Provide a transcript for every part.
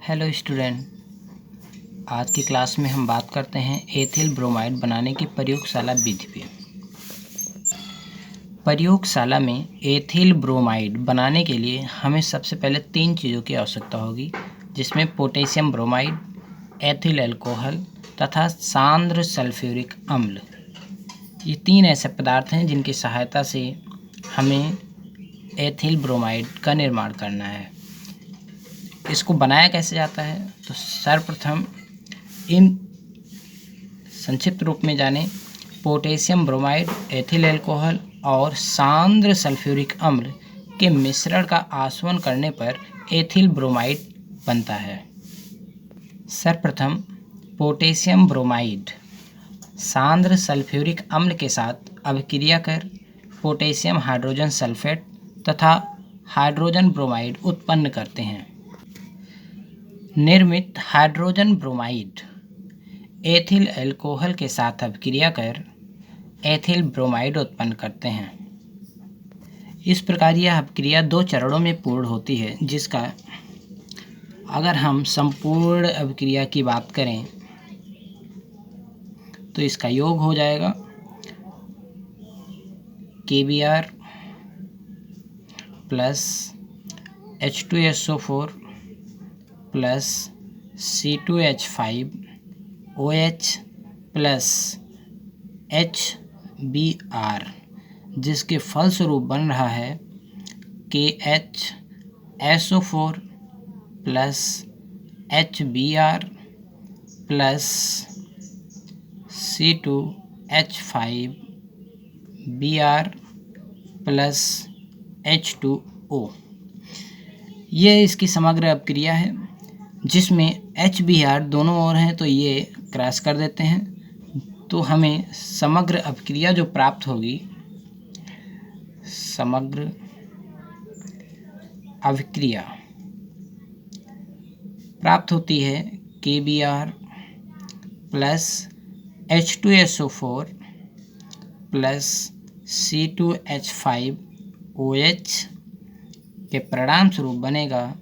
Hello student, आज की class में हम बात करते हैं एथिल ब्रोमाइड बनाने की प्रयोगशाला विधि पे। प्रयोगशाला में एथिल ब्रोमाइड बनाने के लिए हमें सबसे पहले 3 चीज़ों की आवश्यकता होगी, जिसमें पोटेशियम ब्रोमाइड, एथिल अल्कोहल तथा सांद्र सल्फ्यूरिक अम्ल। ये 3 ऐसे पदार्थ हैं जिनकी सहायता से हमें एथिल ब्रोमाइड का निर्माण करना है। इसको बनाया कैसे जाता है, तो सर्वप्रथम इन संक्षिप्त रूप में जानें। पोटेशियम ब्रोमाइड, एथिल अल्कोहल और सांद्र सल्फ्यूरिक अम्ल के मिश्रण का आसवन करने पर एथिल ब्रोमाइड बनता है। सर्वप्रथम पोटेशियम ब्रोमाइड सांद्र सल्फ्यूरिक अम्ल के साथ अभिक्रिया कर पोटेशियम हाइड्रोजन सल्फेट तथा हाइड्रोजन ब्रोमाइड उत्पन्न करते हैं। निर्मित हाइड्रोजन ब्रोमाइड एथिल अल्कोहल के साथ अभिक्रिया कर एथिल ब्रोमाइड उत्पन्न करते हैं। इस प्रकार यह अभिक्रिया 2 चरणों में पूर्ण होती है, जिसका अगर हम संपूर्ण अभिक्रिया की बात करें तो इसका योग हो जाएगा KBr plus H2SO4 plus C2H5 OH plus HBr, जिसके फलस्वरूप बन रहा है KHSO4 plus HBr plus C2H5Br plus H2O। ये इसकी समग्र अभिक्रिया है, जिसमें HBr दोनों ओर हैं तो ये क्रॉस कर देते हैं, तो हमें समग्र अभिक्रिया जो प्राप्त होगी, समग्र अभिक्रिया प्राप्त होती है KBr plus H2SO4 plus C2H5OH के परिणाम स्वरूप बनेगा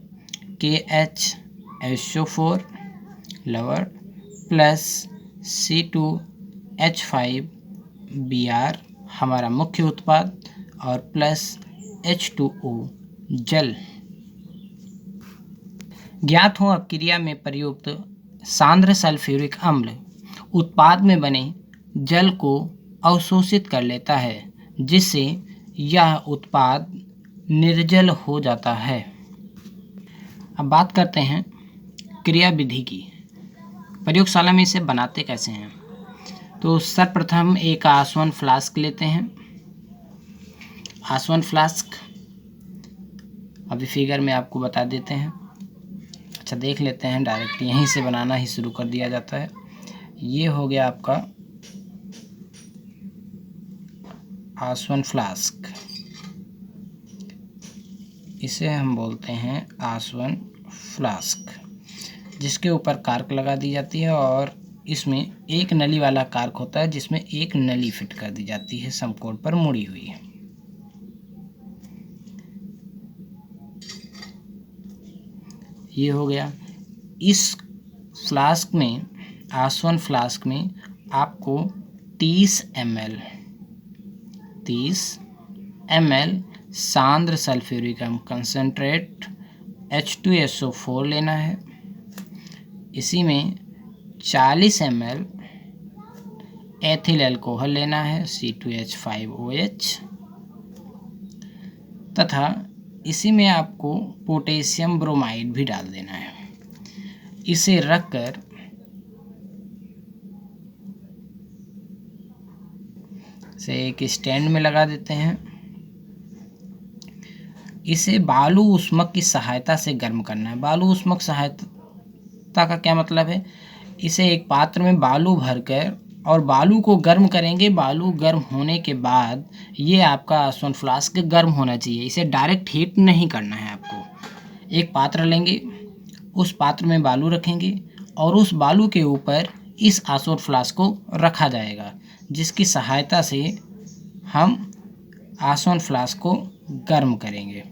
KHSO4 लवर प्लस C2H5Br हमारा मुख्य उत्पाद और प्लस H2O जल। ज्ञात हो अभिक्रिया में प्रयुक्त सांद्र सल्फ्यूरिक अम्ल उत्पाद में बने जल को अवशोषित कर लेता है, जिससे यह उत्पाद निर्जल हो जाता है। अब बात करते हैं क्रिया विधि की। प्रयोगशाला में इसे बनाते कैसे हैं, तो सर्वप्रथम एक आसवन फ्लास्क लेते हैं। आसवन फ्लास्क अभी फिगर में आपको बता देते हैं। अच्छा, देख लेते हैं, डायरेक्ट यहीं से बनाना ही शुरू कर दिया जाता है। ये हो गया आपका आसवन फ्लास्क, इसे हम बोलते हैं आसवन फ्लास्क, जिसके ऊपर कार्क लगा दी जाती है और इसमें एक नली वाला कार्क होता है, जिसमें एक नली फिट कर दी जाती है समकोण पर मुड़ी हुई। ये हो गया। इस फ्लास्क में, आसवन फ्लास्क में आपको 30 ml सांद्र सल्फ्यूरिक अम्ल कंसनट्रेट H2SO4 लेना है। इसी में 40 ml एथिल अल्कोहल लेना है C2H5OH तथा इसी में आपको पोटेशियम ब्रोमाइड भी डाल देना है। इसे रखकर इसे एक स्टैंड में लगा देते हैं। इसे बालू ऊष्मक की सहायता से गर्म करना है। बालू ऊष्मक सहायता का क्या मतलब है, इसे एक पात्र में बालू भरकर और बालू को गर्म करेंगे। बालू गर्म होने के बाद ये आपका आसवन फ्लास्क गर्म होना चाहिए, इसे डायरेक्ट हीट नहीं करना है आपको। एक पात्र लेंगे, उस पात्र में बालू रखेंगे और उस बालू के ऊपर इस आसवन फ्लास्क को रखा जाएगा, जिसकी सहायता से हम आसवन फ्लास्क को गर्म करेंगे।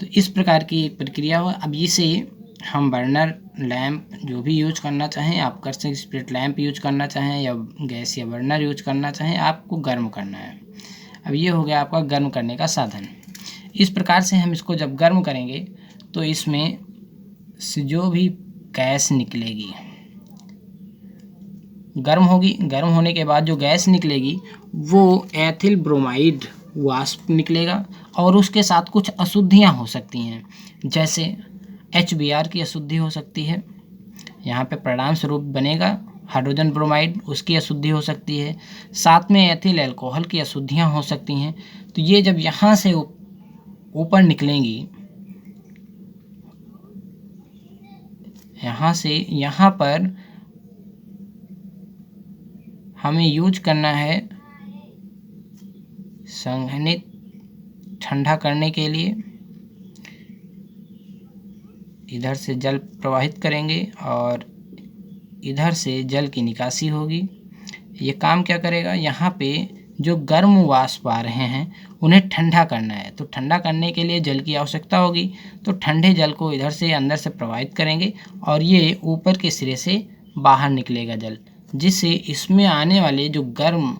तो इस प्रकार की एक प्रक्रिया हो। अब इसे हम बर्नर लैंप जो भी यूज करना चाहें आप कर सकते, स्प्लिट लैंप यूज करना चाहें या गैस या बर्नर यूज करना चाहें, आपको गर्म करना है। अब ये हो गया आपका गर्म करने का साधन। इस प्रकार से हम इसको जब गर्म करेंगे तो इसमें से जो भी गैस निकलेगी गर्म होगी, गर्म होने के बाद जो गैस निकलेगी वो एथिल ब्रोमाइड वाष्प निकलेगा और उसके साथ कुछ अशुद्धियाँ हो सकती हैं, जैसे HBr की अशुद्धि हो सकती है। यहाँ पे परिणाम स्वरूप बनेगा हाइड्रोजन ब्रोमाइड, उसकी अशुद्धि हो सकती है। साथ में एथिल अल्कोहल की अशुद्धियाँ हो सकती हैं। तो ये जब यहाँ से ऊपर निकलेंगी, यहाँ से यहाँ पर हमें यूज करना है संघनित ठंडा करने के लिए। इधर से जल प्रवाहित करेंगे और इधर से जल की निकासी होगी। ये काम क्या करेगा, यहाँ पे जो गर्म वाष्प आ रहे हैं उन्हें ठंडा करना है, तो ठंडा करने के लिए जल की आवश्यकता होगी। तो ठंडे जल को इधर से अंदर से प्रवाहित करेंगे और ये ऊपर के सिरे से बाहर निकलेगा जल, जिससे इसमें आने वाले जो गर्म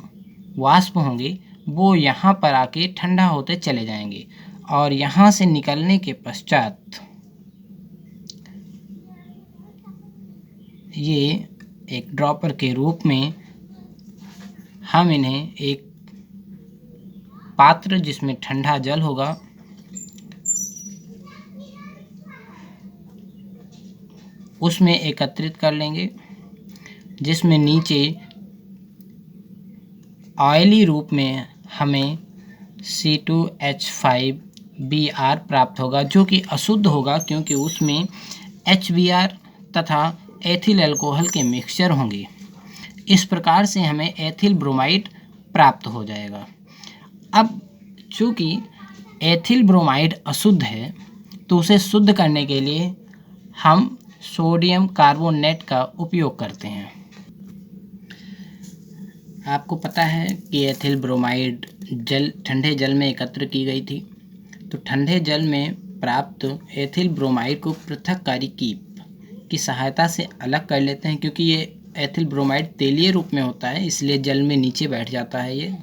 वाष्प होंगे वो यहाँ पर आके ठंडा होते चले जाएंगे और यहाँ से निकलने के पश्चात ये एक ड्रॉपर के रूप में हम इन्हें एक पात्र जिसमें ठंडा जल होगा उसमें एकत्रित कर लेंगे, जिसमें नीचे ऑयली रूप में हमें C2H5Br प्राप्त होगा, जो कि अशुद्ध होगा क्योंकि उसमें HBr तथा एथिल अल्कोहल के मिक्सचर होंगे। इस प्रकार से हमें एथिल ब्रोमाइड प्राप्त हो जाएगा। अब चूँकि एथिल ब्रोमाइड अशुद्ध है तो उसे शुद्ध करने के लिए हम सोडियम कार्बोनेट का उपयोग करते हैं। आपको पता है कि एथिल ब्रोमाइड ठंडे जल में एकत्र की गई थी, तो ठंडे जल में प्राप्त एथिल ब्रोमाइड को पृथक्कारी की सहायता से अलग कर लेते हैं, क्योंकि ये एथिल ब्रोमाइड तेलीय रूप में होता है, इसलिए जल में नीचे बैठ जाता है। ये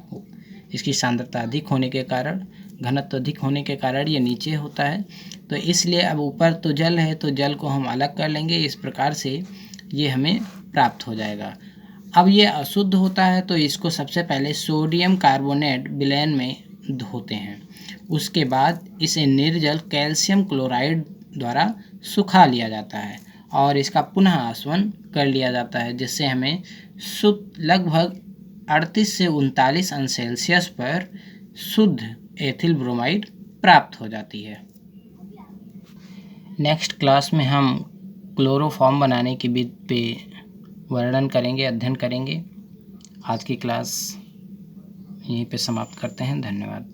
इसकी सांद्रता अधिक होने के कारण, घनत्व अधिक होने के कारण ये नीचे होता है। तो इसलिए अब ऊपर तो जल है तो जल को हम अलग कर लेंगे। इस प्रकार से ये हमें प्राप्त हो जाएगा। अब ये अशुद्ध होता है तो इसको सबसे पहले सोडियम कार्बोनेट विलयन में धोते हैं। उसके बाद इसे निर्जल कैल्शियम क्लोराइड द्वारा सुखा लिया जाता है और इसका पुनः आसवन कर लिया जाता है, जिससे हमें शुद्ध लगभग 38 से 39 अंश सेल्सियस पर शुद्ध एथिल ब्रोमाइड प्राप्त हो जाती है। नेक्स्ट क्लास में हम क्लोरोफॉर्म बनाने की विधि पे वर्णन करेंगे, अध्ययन करेंगे। आज की क्लास यहीं पे समाप्त करते हैं। धन्यवाद।